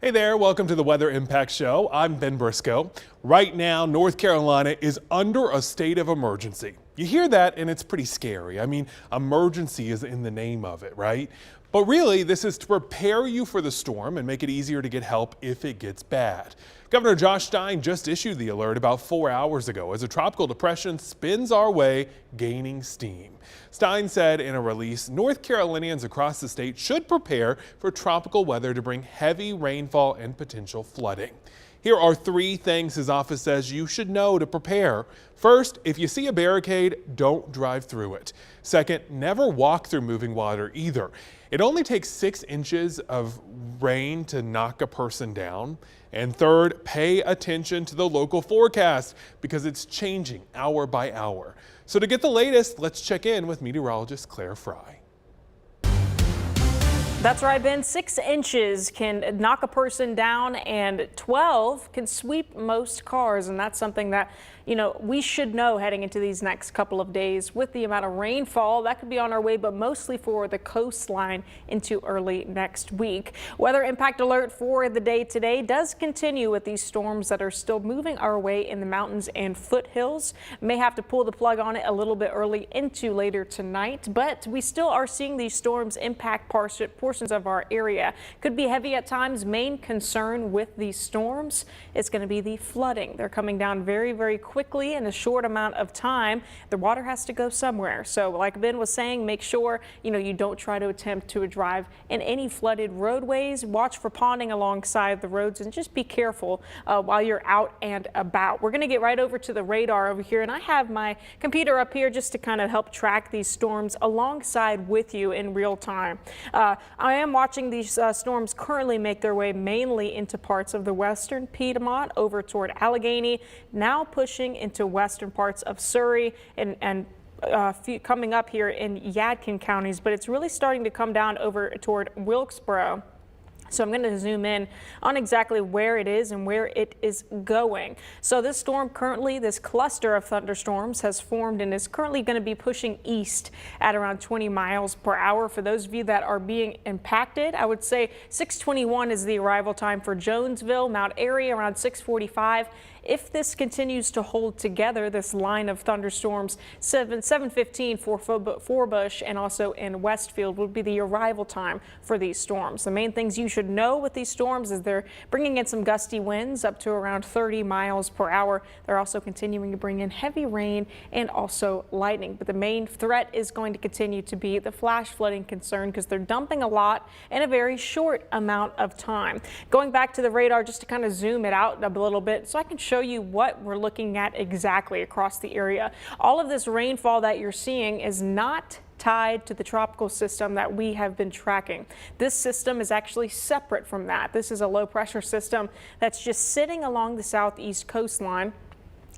Hey there, welcome to the Weather Impact Show. I'm Ben Briscoe. Right now, North Carolina is under a state of emergency. You hear that and it's pretty scary. I mean, emergency is in the name of it, right? But really, this is to prepare you for the storm and make it easier to get help if it gets bad. Governor Josh Stein just issued the alert about 4 hours ago as a tropical depression spins our way, gaining steam. Stein said in a release, North Carolinians across the state should prepare for tropical weather to bring heavy rainfall and potential flooding. Here are 3 things his office says you should know to prepare. First, if you see a barricade, don't drive through it. Second, never walk through moving water either. It only takes 6 inches of rain to knock a person down. And third, pay attention to the local forecast because it's changing hour by hour. So to get the latest, let's check in with meteorologist Claire Fry. That's right, Ben. 6 inches can knock a person down and 12 can sweep most cars. And that's something that, we should know heading into these next couple of days with the amount of rainfall that could be on our way, but mostly for the coastline into early next week. Weather impact alert for the day today does continue with these storms that are still moving our way in the mountains and foothills. May have to pull the plug on it a little bit early into later tonight, but we still are seeing these storms impact portions of our area. Could be heavy at times. Main concern with these storms is going to be the flooding. They're coming down very, very quickly in a short amount of time. The water has to go somewhere. So like Ben was saying, make sure, you don't try to attempt to drive in any flooded roadways. Watch for ponding alongside the roads and just be careful while you're out and about. We're going to get right over to the radar over here, and I have my computer up here just to kind of help track these storms alongside with you in real time. I am watching these storms currently make their way mainly into parts of the western Piedmont over toward Allegheny, now pushing into western parts of Surrey and coming up here in Yadkin counties, but it's really starting to come down over toward Wilkesboro. So I'm going to zoom in on exactly where it is and where it is going. So this storm currently, this cluster of thunderstorms has formed and is currently going to be pushing east at around 20 miles per hour. For those of you that are being impacted, I would say 6:21 is the arrival time for Jonesville, Mount Airy around 6:45. If this continues to hold together, this line of thunderstorms, 7:15 for Forbush and also in Westfield would be the arrival time for these storms. The main things you should know with these storms is they're bringing in some gusty winds up to around 30 miles per hour. They're also continuing to bring in heavy rain and also lightning. But the main threat is going to continue to be the flash flooding concern because they're dumping a lot in a very short amount of time. Going back to the radar just to kind of zoom it out a little bit so I can show you what we're looking at exactly across the area. All of this rainfall that you're seeing is not tied to the tropical system that we have been tracking. This system is actually separate from that. This is a low pressure system that's just sitting along the southeast coastline.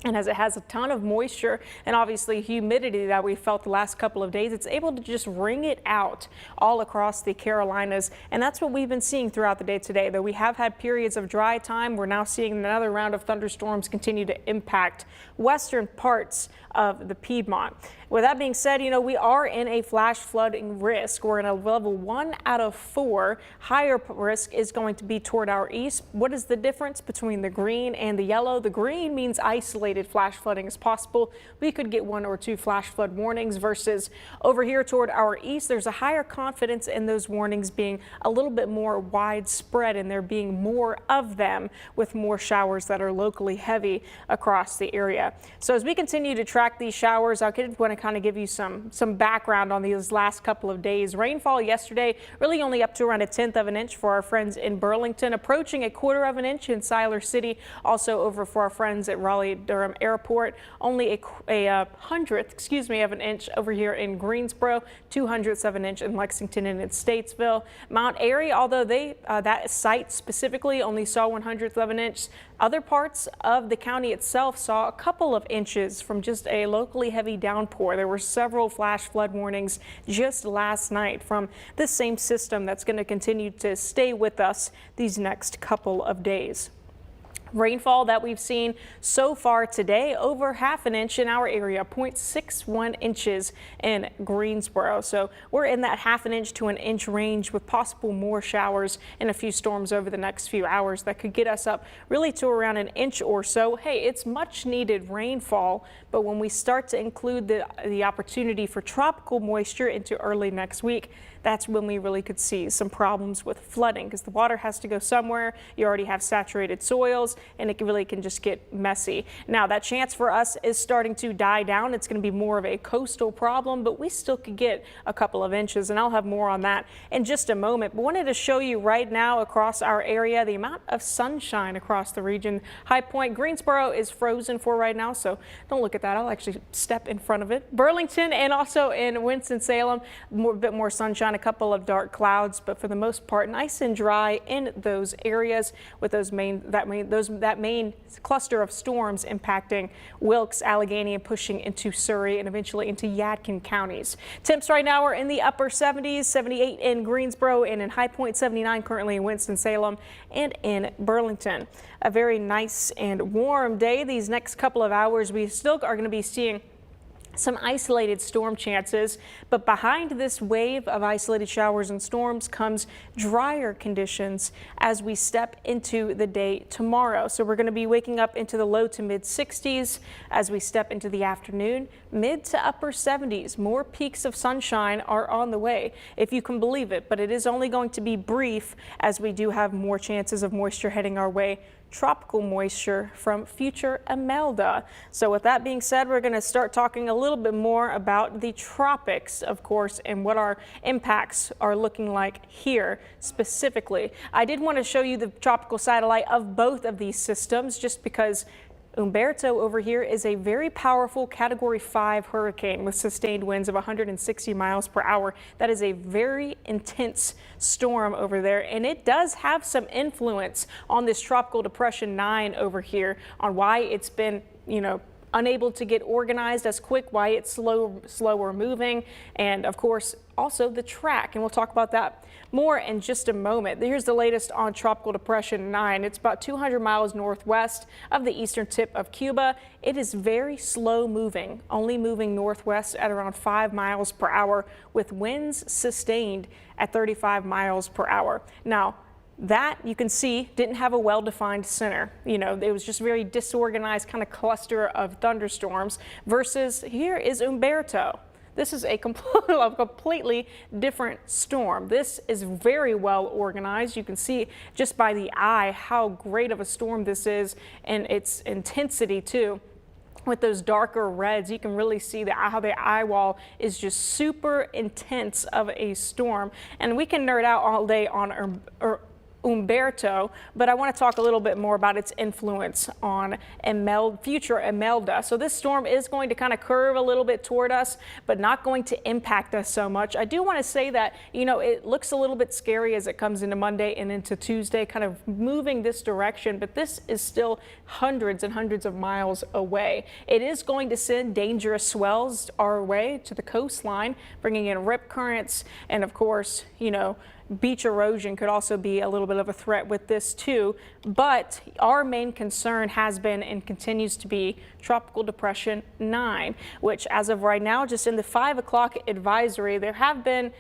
And as it has a ton of moisture and obviously humidity that we felt the last couple of days, it's able to just wring it out all across the Carolinas. And that's what we've been seeing throughout the day today. Though we have had periods of dry time, we're now seeing another round of thunderstorms continue to impact western parts of the Piedmont. With that being said, we are in a flash flooding risk. We're in a level 1 out of 4. Higher risk is going to be toward our east. What is the difference between the green and the yellow? The green means isolated flash flooding is possible. We could get 1 or 2 flash flood warnings versus over here toward our east. There's a higher confidence in those warnings being a little bit more widespread and there being more of them with more showers that are locally heavy across the area. So as we continue to track these showers, I could want to kind of give you some background on these last couple of days. Rainfall yesterday really only up to around 1/10 of an inch for our friends in Burlington, approaching 1/4 of an inch in Siler City, also over for our friends at Raleigh-Durham Airport, only a 100th of an inch over here in Greensboro, 200ths of an inch in Lexington and in Statesville. Mount Airy, although that site specifically only saw 100th of an inch, other parts of the county itself saw a couple of inches from just a locally heavy downpour. There were several flash flood warnings just last night from this same system that's going to continue to stay with us these next couple of days. Rainfall that we've seen so far today, over half an inch in our area, 0.61 inches in Greensboro. So we're in that half an inch to an inch range with possible more showers and a few storms over the next few hours that could get us up really to around an inch or so. Hey, it's much needed rainfall, but when we start to include the opportunity for tropical moisture into early next week, that's when we really could see some problems with flooding because the water has to go somewhere. You already have saturated soils and it really can just get messy. Now that chance for us is starting to die down. It's going to be more of a coastal problem, but we still could get a couple of inches, and I'll have more on that in just a moment. But wanted to show you right now across our area the amount of sunshine across the region. High Point, Greensboro is frozen for right now, so don't look at that. I'll actually step in front of it. Burlington and also in Winston-Salem, a bit more sunshine, a couple of dark clouds, but for the most part nice and dry in those areas with that main cluster of storms impacting Wilkes, Allegheny, and pushing into Surrey and eventually into Yadkin counties. Temps right now are in the upper 70s, 78 in Greensboro, and in High Point 79 currently in Winston-Salem and in Burlington. A very nice and warm day. These next couple of hours we still are going to be seeing some isolated storm chances, but behind this wave of isolated showers and storms comes drier conditions as we step into the day tomorrow. So we're going to be waking up into the low to mid 60s as we step into the afternoon, mid to upper 70s. More peaks of sunshine are on the way, if you can believe it, but it is only going to be brief as we do have more chances of moisture heading our way. Tropical moisture from future Imelda. So with that being said, we're going to start talking a little bit more about the tropics, of course, and what our impacts are looking like here specifically. I did want to show you the tropical satellite of both of these systems just because Umberto over here is a very powerful Category 5 hurricane with sustained winds of 160 miles per hour. That is a very intense storm over there, and it does have some influence on this Tropical Depression 9 over here on why it's been, unable to get organized as quick, why it's slower moving, and of course also the track, and we'll talk about that more in just a moment. Here's the latest on Tropical Depression 9. It's about 200 miles northwest of the eastern tip of Cuba. It is very slow moving, only moving northwest at around 5 miles per hour with winds sustained at 35 miles per hour. Now, that you can see didn't have a well-defined center. It was just very disorganized kind of cluster of thunderstorms versus here is Umberto. This is a completely different storm. This is very well organized. You can see just by the eye how great of a storm this is and its intensity too. With those darker reds, you can really see how the eye wall is just super intense of a storm. And we can nerd out all day on Umberto, but I want to talk a little bit more about its influence on future Imelda. So this storm is going to kind of curve a little bit toward us, but not going to impact us so much. I do want to say that, it looks a little bit scary as it comes into Monday and into Tuesday, kind of moving this direction, but this is still hundreds and hundreds of miles away. It is going to send dangerous swells our way to the coastline, bringing in rip currents, and of course, beach erosion could also be a little bit of a threat with this too, but our main concern has been and continues to be Tropical Depression 9, which as of right now, just in the 5 o'clock advisory, there have been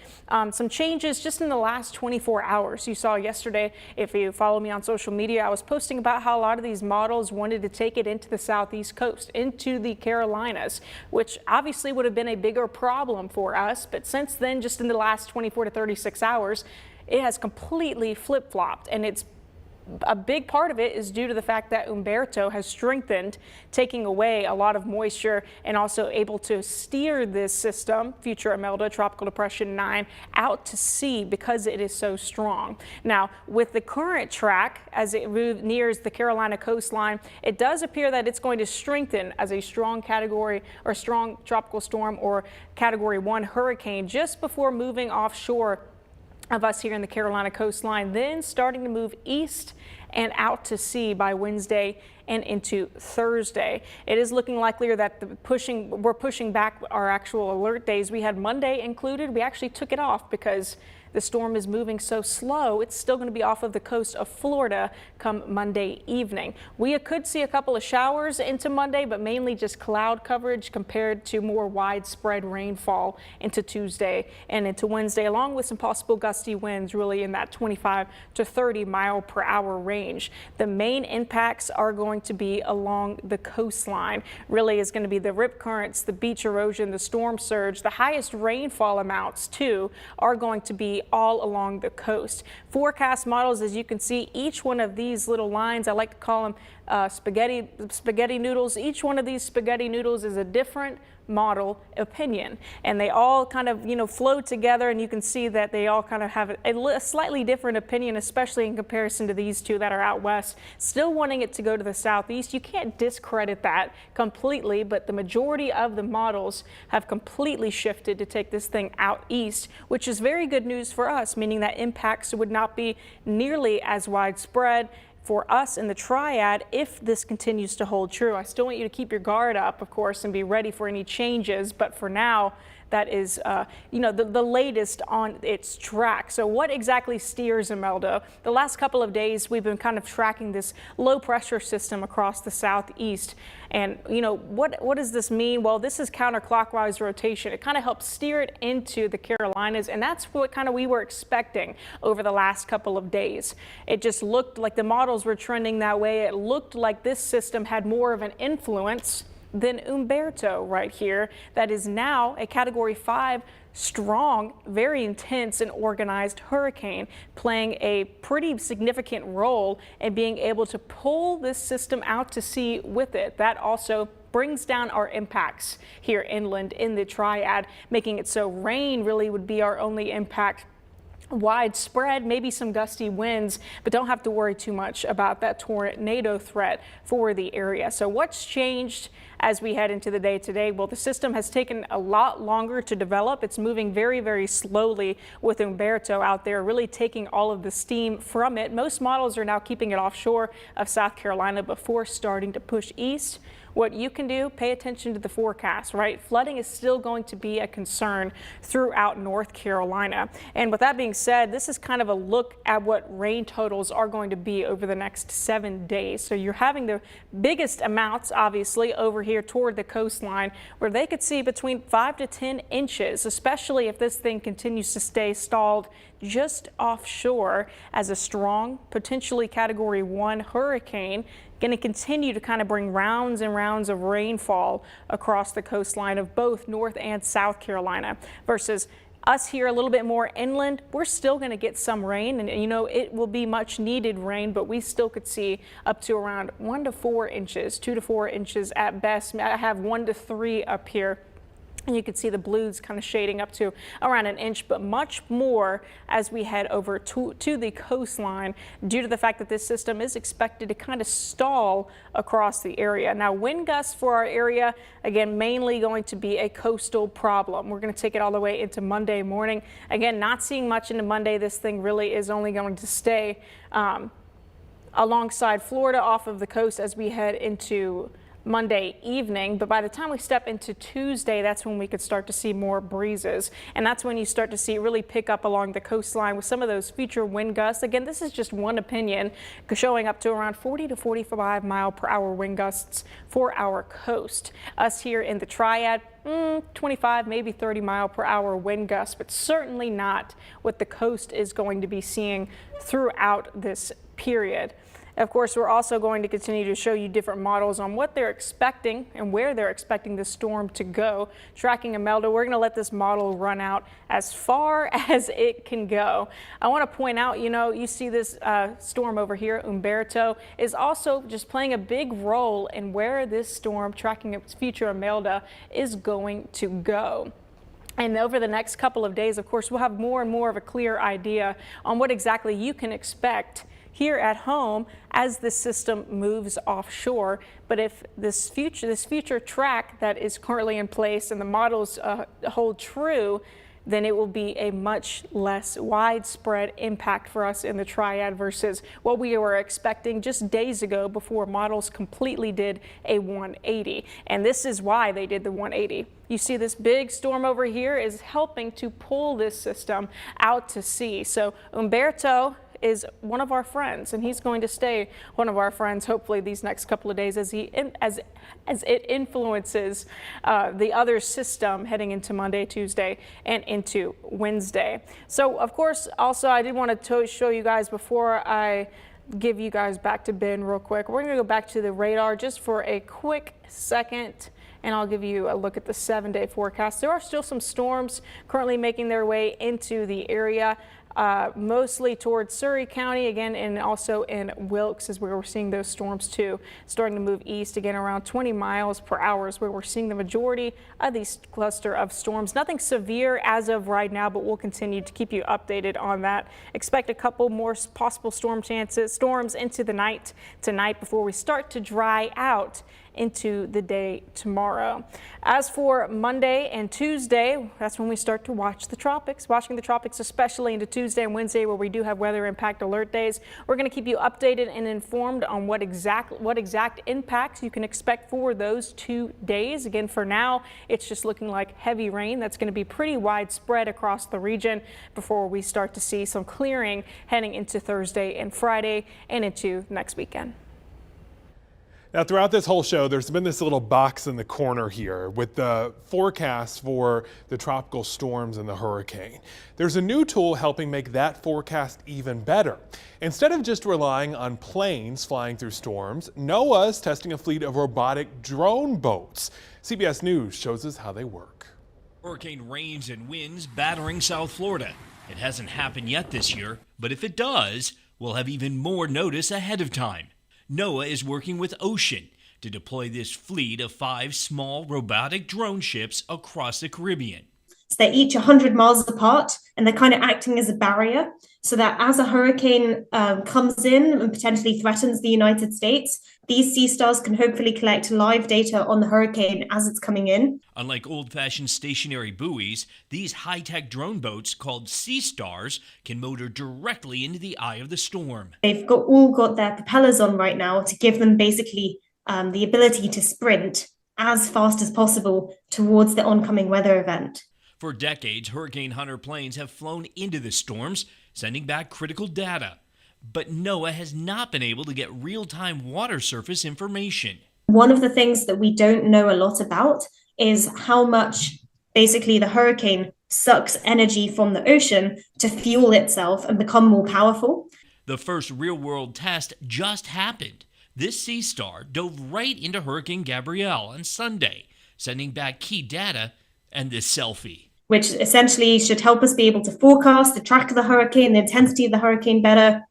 some changes just in the last 24 hours. You saw yesterday, if you follow me on social media, I was posting about how a lot of these models wanted to take it into the southeast coast, into the Carolinas, which obviously would have been a bigger problem for us. But since then, just in the last 24 to 36 hours, it has completely flip-flopped, and it's a big part of it is due to the fact that Umberto has strengthened, taking away a lot of moisture and also able to steer this system, future Imelda, Tropical Depression 9, out to sea because it is so strong. Now, with the current track, as it nears the Carolina coastline, it does appear that it's going to strengthen as a strong category or strong tropical storm or Category 1 hurricane just before moving offshore of us here in the Carolina coastline, then starting to move east and out to sea by Wednesday and into Thursday. It is looking likelier that we're pushing back our actual alert days. We had Monday included. We actually took it off because the storm is moving so slow. It's still going to be off of the coast of Florida come Monday evening. We could see a couple of showers into Monday, but mainly just cloud coverage compared to more widespread rainfall into Tuesday and into Wednesday, along with some possible gusty winds really in that 25 to 30 mile per hour range. The main impacts are going to be along the coastline. Really is going to be the rip currents, the beach erosion, the storm surge. The highest rainfall amounts too are going to be all along the coast. Forecast models, as you can see, each one of these little lines, I like to call them spaghetti noodles. Each one of these spaghetti noodles is a different model opinion, and they all kind of flow together, and you can see that they all kind of have a slightly different opinion, especially in comparison to these two that are out west still wanting it to go to the southeast. You can't discredit that completely, but the majority of the models have completely shifted to take this thing out east, which is very good news for us, meaning that impacts would not be nearly as widespread for us in the triad if this continues to hold true. I still want you to keep your guard up, of course, and be ready for any changes. But for now, that is, the latest on its track. So what exactly steers Imelda? The last couple of days, we've been kind of tracking this low pressure system across the southeast. And, what does this mean? Well, this is counterclockwise rotation. It kind of helps steer it into the Carolinas. And that's what kind of we were expecting over the last couple of days. It just looked like the models were trending that way. It looked like this system had more of an influence than Umberto right here, that is now a Category 5 strong, very intense and organized hurricane, playing a pretty significant role in being able to pull this system out to sea with it. That also brings down our impacts here inland in the triad, making it so rain really would be our only impact. Widespread, maybe some gusty winds, but don't have to worry too much about that tornado threat for the area. So what's changed as we head into the day today? Well, the system has taken a lot longer to develop. It's moving very, very slowly with Umberto out there, really taking all of the steam from it. Most models are now keeping it offshore of South Carolina before starting to push east. What you can do, pay attention to the forecast, right? Flooding is still going to be a concern throughout North Carolina. And with that being said, this is kind of a look at what rain totals are going to be over the next 7 days. So you're having the biggest amounts, obviously, over here toward the coastline, where they could see between 5 to 10 inches, especially if this thing continues to stay stalled just offshore as a strong, potentially Category 1 hurricane. Going to continue to kind of bring rounds and rounds of rainfall across the coastline of both North and South Carolina, versus us here a little bit more inland. We're still going to get some rain, and it will be much needed rain, but we still could see up to around 1 to 4 inches, 2 to 4 inches at best. I have 1 to 3 up here. And you can see the blues kind of shading up to around 1 inch, but much more as we head over to the coastline due to the fact that this system is expected to kind of stall across the area. Now, wind gusts for our area, again, mainly going to be a coastal problem. We're going to take it all the way into Monday morning. Again, not seeing much into Monday. This thing really is only going to stay alongside Florida off of the coast as we head into Monday evening, but by the time we step into Tuesday, that's when we could start to see more breezes, and that's when you start to see it really pick up along the coastline with some of those future wind gusts. Again, this is just one opinion, showing up to around 40 to 45 mile per hour wind gusts for our coast. Us here in the triad, 25, maybe 30 mile per hour wind gusts, but certainly not what the coast is going to be seeing throughout this period. Of course, we're also going to continue to show you different models on what they're expecting and where they're expecting the storm to go. Tracking Imelda, we're going to let this model run out as far as it can go. I want to point out, you see this storm over here, Umberto, is also just playing a big role in where this storm, tracking its future Imelda, is going to go. And over the next couple of days, of course, we'll have more and more of a clear idea on what exactly you can expect here at home as the system moves offshore. But if this future track that is currently in place and the models hold true, then it will be a much less widespread impact for us in the triad versus what we were expecting just days ago before models completely did a 180. And this is why they did the 180. You see this big storm over here is helping to pull this system out to sea. So Umberto is one of our friends, and he's going to stay one of our friends hopefully these next couple of days as it influences the other system heading into Monday, Tuesday, and into Wednesday. So of course, also I did want to show you guys before I give you guys back to Ben real quick. We're going to go back to the radar just for a quick second, and I'll give you a look at the 7-day forecast. There are still some storms currently making their way into the area. Mostly towards Surrey County again, and also in Wilkes is where we're seeing those storms too, starting to move east again around 20 miles per hour is where we're seeing the majority of these cluster of storms. Nothing severe as of right now, but we'll continue to keep you updated on that. Expect a couple more possible storms into the night tonight before we start to dry out into the day tomorrow. As for Monday and Tuesday, that's when we start to watching the tropics, especially into Tuesday and Wednesday, where we do have weather impact alert days. We're going to keep you updated and informed on what exact impacts you can expect for those 2 days. Again, for now, it's just looking like heavy rain that's going to be pretty widespread across the region before we start to see some clearing heading into Thursday and Friday and into next weekend. Now, throughout this whole show, there's been this little box in the corner here with the forecast for the tropical storms and the hurricane. There's a new tool helping make that forecast even better. Instead of just relying on planes flying through storms, NOAA is testing a fleet of robotic drone boats. CBS News shows us how they work. Hurricane rains and winds battering South Florida. It hasn't happened yet this year, but if it does, we'll have even more notice ahead of time. NOAA is working with Ocean to deploy this fleet of 5 small robotic drone ships across the Caribbean. So they're each 100 miles apart, and they're kind of acting as a barrier so that as a hurricane comes in and potentially threatens the United States, these sea stars can hopefully collect live data on the hurricane as it's coming in. Unlike old-fashioned stationary buoys, these high-tech drone boats called sea stars can motor directly into the eye of the storm. They've all got their propellers on right now to give them basically the ability to sprint as fast as possible towards the oncoming weather event. For decades, Hurricane Hunter planes have flown into the storms, sending back critical data. But NOAA has not been able to get real-time water surface information. One of the things that we don't know a lot about is how much basically the hurricane sucks energy from the ocean to fuel itself and become more powerful. The first real-world test just happened. This sea star dove right into Hurricane Gabrielle on Sunday, sending back key data and this selfie, which essentially should help us be able to forecast the track of the hurricane, the intensity of the hurricane better.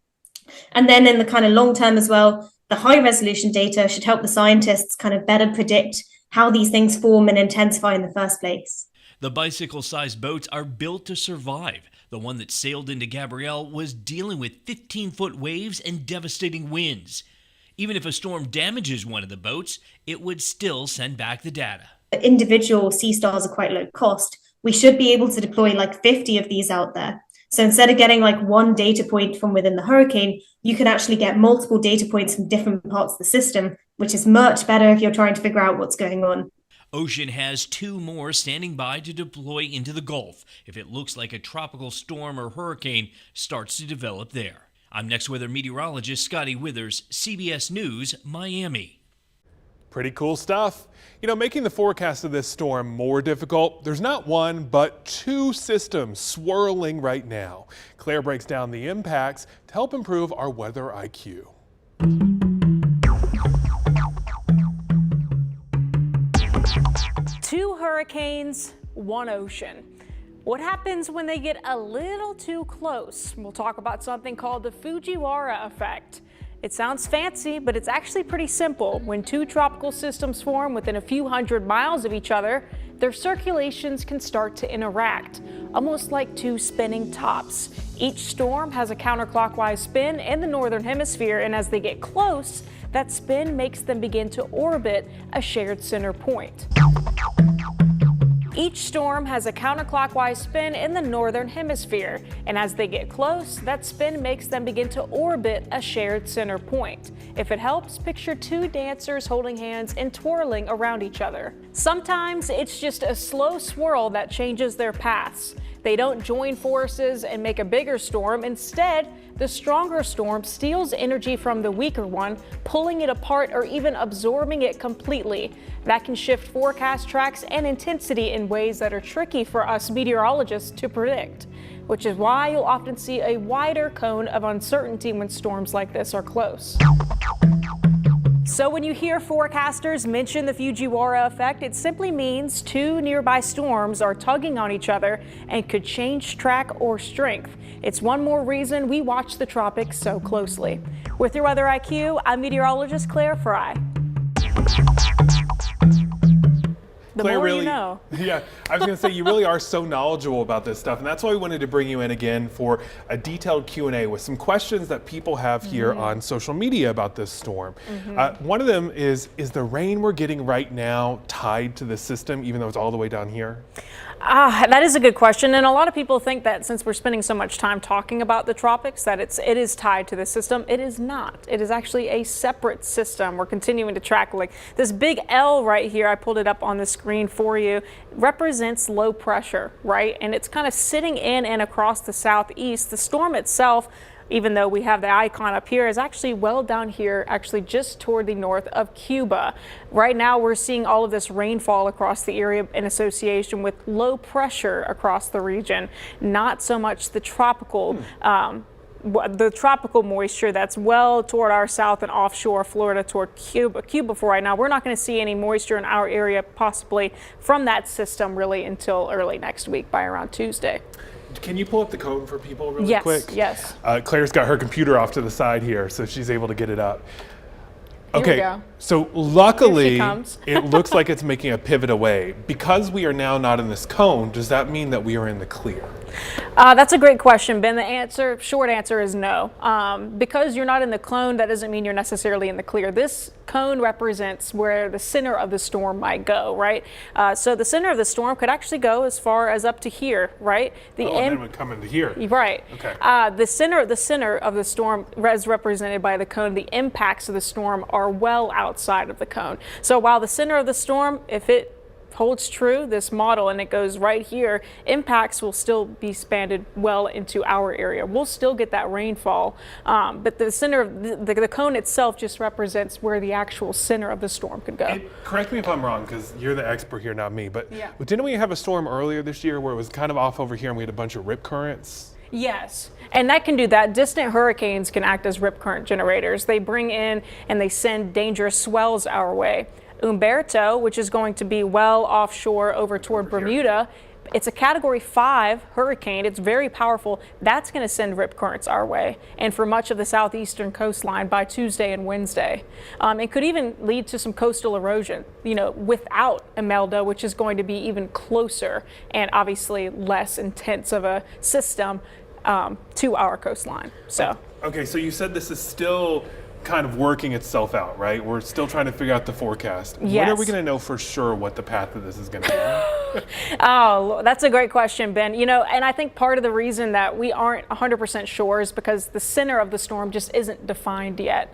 And then in the kind of long term as well, the high resolution data should help the scientists kind of better predict how these things form and intensify in the first place. The bicycle-sized boats are built to survive. The one that sailed into Gabrielle was dealing with 15-foot waves and devastating winds. Even if a storm damages one of the boats, it would still send back the data. Individual sea stars are quite low cost. We should be able to deploy like 50 of these out there. So instead of getting like one data point from within the hurricane, you can actually get multiple data points from different parts of the system, which is much better if you're trying to figure out what's going on. Ocean has 2 more standing by to deploy into the Gulf if it looks like a tropical storm or hurricane starts to develop there. I'm Next Weather meteorologist Scotty Withers, CBS News, Miami. Pretty cool stuff. You know, making the forecast of this storm more difficult, there's not one, but 2 systems swirling right now. Claire breaks down the impacts to help improve our weather IQ. 2 hurricanes, 1 ocean. What happens when they get a little too close? We'll talk about something called the Fujiwara effect. It sounds fancy, but it's actually pretty simple. When 2 tropical systems form within a few hundred miles of each other, their circulations can start to interact, almost like 2 spinning tops. Each storm has a counterclockwise spin in the northern hemisphere, and as they get close, that spin makes them begin to orbit a shared center point. Each storm has a counterclockwise spin in the northern hemisphere, and as they get close, that spin makes them begin to orbit a shared center point. If it helps, picture two dancers holding hands and twirling around each other. Sometimes it's just a slow swirl that changes their paths. They don't join forces and make a bigger storm. Instead, the stronger storm steals energy from the weaker one, pulling it apart or even absorbing it completely. That can shift forecast tracks and intensity in ways that are tricky for us meteorologists to predict, which is why you'll often see a wider cone of uncertainty when storms like this are close. So when you hear forecasters mention the Fujiwara effect, it simply means two nearby storms are tugging on each other and could change track or strength. It's one more reason we watch the tropics so closely. With your Weather IQ, I'm meteorologist Claire Fry. The Claire, more really, you know. Yeah, I was going to say, you really are so knowledgeable about this stuff, and that's why we wanted to bring you in again for a detailed Q&A with some questions that people have here on social media about this storm. One of them is the rain we're getting right now tied to the system, even though it's all the way down here? That is a good question, and a lot of people think that since we're spending so much time talking about the tropics that it is tied to the system. It is not. It is actually a separate system. We're continuing to track, like this big L right here, I pulled it up on the screen for you, represents low pressure, right? And it's kind of sitting in and across the southeast. The storm itself, even though we have the icon up here, is actually well down here, actually just toward the north of Cuba. Right now we're seeing all of this rainfall across the area in association with low pressure across the region, not so much the tropical moisture that's well toward our south and offshore Florida toward Cuba for right now. We're not going to see any moisture in our area possibly from that system really until early next week by around Tuesday. Can you pull up the cone for people really quick? Yes. Claire's got her computer off to the side here, so she's able to get it up. Here we Okay, go. so luckily Here she comes. it looks like it's making a pivot away. Because we are now not in this cone, does that mean that we are in the clear? That's a great question, Ben. The short answer is no. Because you're not in the cone, that doesn't mean you're necessarily in the clear. This cone represents where the center of the storm might go, right? So the center of the storm could actually go as far as up to here, right? And then it would come into here. Right. Okay. The center of the storm is represented by the cone. The impacts of the storm are well outside of the cone. So while the center of the storm, if it holds true, this model, and it goes right here, impacts will still be spanned well into our area. We'll still get that rainfall, but the center of the cone itself just represents where the actual center of the storm could go. Correct me if I'm wrong, because you're the expert here, not me, but Yeah. didn't we have a storm earlier this year where it was kind of off over here and we had a bunch of rip currents? Yes, and that can do that. Distant hurricanes can act as rip current generators. They bring in and they send dangerous swells our way. Umberto, which is going to be well offshore over toward Bermuda, it's a Category 5 hurricane. It's very powerful. That's going to send rip currents our way and for much of the southeastern coastline by Tuesday and Wednesday. It could even lead to some coastal erosion, without Imelda, which is going to be even closer and obviously less intense of a system to our coastline. So. Okay, so you said this is still kind of working itself out, right? We're still trying to figure out the forecast. Yes. When are we going to know for sure what the path of this is going to be? Oh, that's a great question, Ben. And I think part of the reason that we aren't 100% sure is because the center of the storm just isn't defined yet.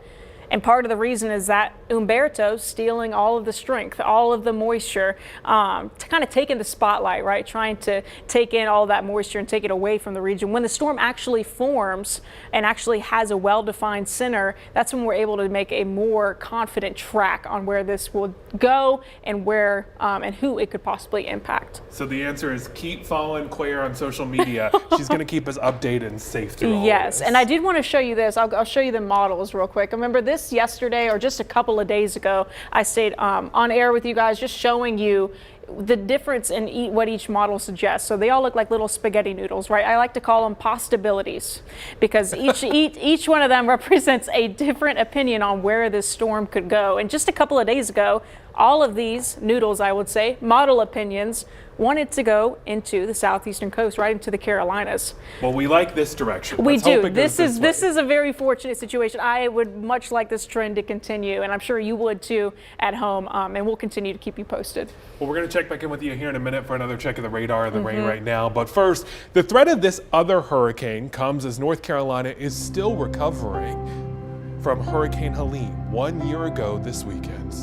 And part of the reason is that Umberto stealing all of the strength, all of the moisture, to kind of taking the spotlight, right? Trying to take in all that moisture and take it away from the region. When the storm actually forms and actually has a well-defined center, that's when we're able to make a more confident track on where this will go and where and who it could possibly impact. So the answer is keep following Claire on social media. She's going to keep us updated and safe through all of Yes, this. and I did want to show you this. I'll show you the models real quick. Remember this yesterday or just a couple of days ago, I stayed on air with you guys just showing you the difference in what each model suggests. So they all look like little spaghetti noodles, right? I like to call them possibilities because each one of them represents a different opinion on where this storm could go. And just a couple of days ago, all of these noodles, I would say, model opinions, wanted to go into the southeastern coast, right into the Carolinas. Well, we like this direction. We Let's hope do. it goes This way. is a very fortunate situation. I would much like this trend to continue, and I'm sure you would too at home. And we'll continue to keep you posted. Well, we're going to check back in with you here in a minute for another check of the radar and the rain right now. But first, the threat of this other hurricane comes as North Carolina is still recovering from Hurricane Helene 1 year ago this weekend.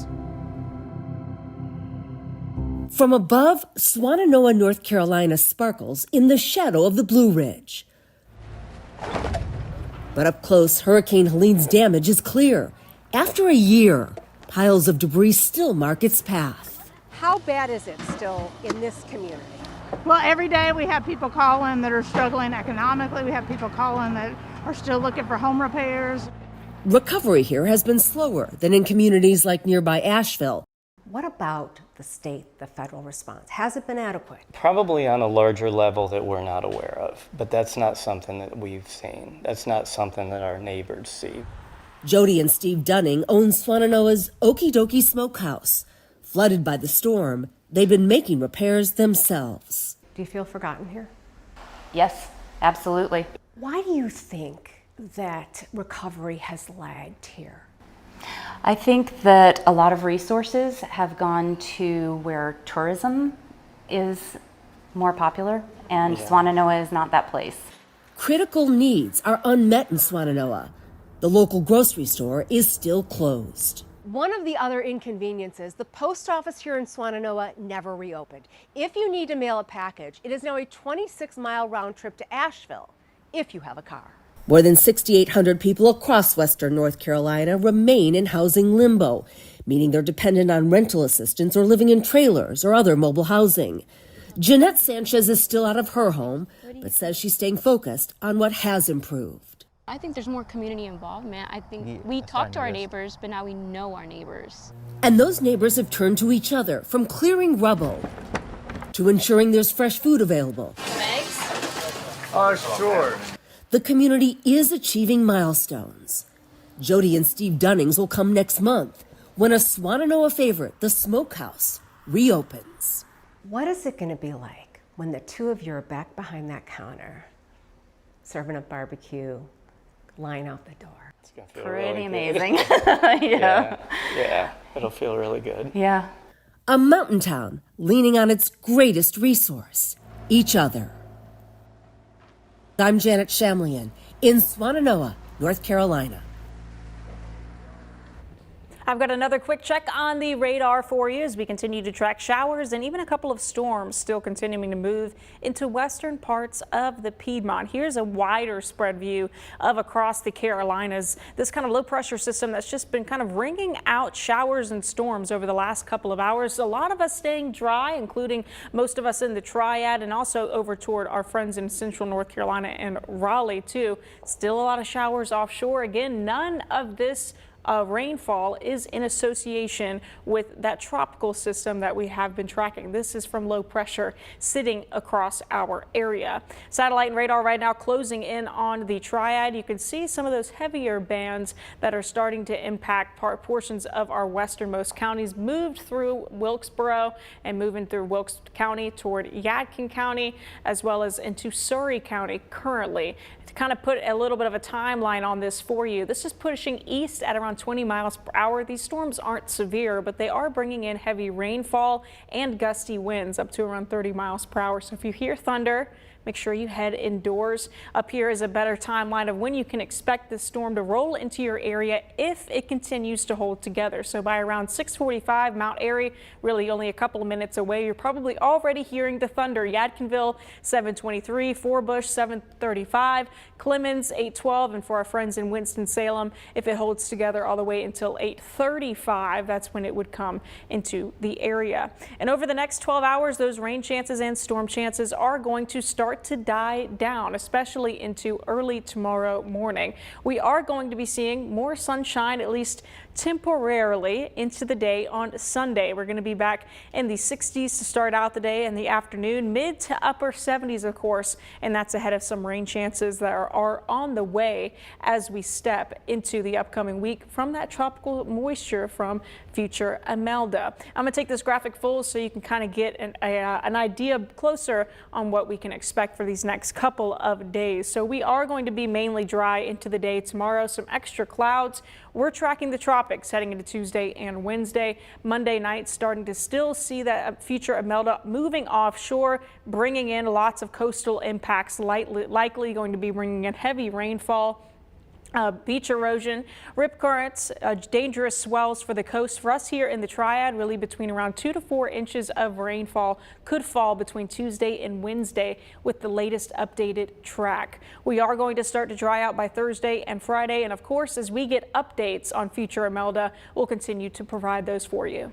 From above, Swannanoa, North Carolina sparkles in the shadow of the Blue Ridge. But up close, Hurricane Helene's damage is clear. After a year, piles of debris still mark its path. How bad is it still in this community? Well, every day we have people calling that are struggling economically. We have people calling that are still looking for home repairs. Recovery here has been slower than in communities like nearby Asheville. What about the state, the federal response? Has it been adequate? Probably on a larger level that we're not aware of, but that's not something that we've seen. That's not something that our neighbors see. Jody and Steve Dunning own Swannanoa's Okie Dokie Smokehouse. Flooded by the storm, they've been making repairs themselves. Do you feel forgotten here? Yes, absolutely. Why do you think that recovery has lagged here? I think that a lot of resources have gone to where tourism is more popular, and Swannanoa is not that place. Critical needs are unmet in Swannanoa. The local grocery store is still closed. One of the other inconveniences, the post office here in Swannanoa never reopened. If you need to mail a package, it is now a 26-mile round trip to Asheville, if you have a car. More than 6,800 people across western North Carolina remain in housing limbo, meaning they're dependent on rental assistance or living in trailers or other mobile housing. Jeanette Sanchez is still out of her home, but says she's staying focused on what has improved. I think there's more community involvement. I think we talk to our neighbors, but now we know our neighbors. And those neighbors have turned to each other, from clearing rubble to ensuring there's fresh food available. Eggs? Oh, sure. The community is achieving milestones. Jody and Steve Dunnings will come next month when a Swannanoa favorite, the Smokehouse, reopens. What is it going to be like when the two of you are back behind that counter, serving up barbecue, line out the door? It's gonna feel Pretty really amazing. good. Yeah. Yeah, it'll feel really good. Yeah. A mountain town leaning on its greatest resource, each other. I'm Janet Shamlian in Swannanoa, North Carolina. I've got another quick check on the radar for you as we continue to track showers and even a couple of storms still continuing to move into western parts of the Piedmont. Here's a wider spread view of across the Carolinas. This kind of low pressure system that's just been kind of wringing out showers and storms over the last couple of hours. A lot of us staying dry, including most of us in the Triad and also over toward our friends in central North Carolina and Raleigh too. Still a lot of showers offshore. Again, none of this rainfall is in association with that tropical system that we have been tracking. This is from low pressure sitting across our area. Satellite and radar right now closing in on the Triad. You can see some of those heavier bands that are starting to impact portions of our westernmost counties. Moved through Wilkesboro and moving through Wilkes County toward Yadkin County as well as into Surrey County currently. To kind of put a little bit of a timeline on this for you, this is pushing east at around 20 miles per hour. These storms aren't severe, but they are bringing in heavy rainfall and gusty winds up to around 30 miles per hour. So if you hear thunder, make sure you head indoors. Up here is a better timeline of when you can expect this storm to roll into your area if it continues to hold together. So by around 6:45, Mount Airy, really only a couple of minutes away, you're probably already hearing the thunder. Yadkinville, 7:23, Forbush, 7:35, Clemens, 8:12, and for our friends in Winston-Salem, if it holds together all the way until 8:35, that's when it would come into the area. And over the next 12 hours, those rain chances and storm chances are going to start to die down, especially into early tomorrow morning. We are going to be seeing more sunshine, at least temporarily into the day on Sunday. We're going to be back in the 60s to start out the day in the afternoon, mid to upper 70s, of course, and that's ahead of some rain chances that are on the way as we step into the upcoming week from that tropical moisture from future Imelda. I'm going to take this graphic full so you can kind of get an idea closer on what we can expect for these next couple of days. So we are going to be mainly dry into the day tomorrow, some extra clouds. We're tracking the tropics heading into Tuesday and Wednesday. Monday night starting to still see that future Imelda moving offshore, bringing in lots of coastal impacts, likely going to be bringing in heavy rainfall. Beach erosion, rip currents, dangerous swells for the coast. For us here in the Triad, really between around 2 to 4 inches of rainfall could fall between Tuesday and Wednesday with the latest updated track. We are going to start to dry out by Thursday and Friday. And of course, as we get updates on future Imelda, we'll continue to provide those for you.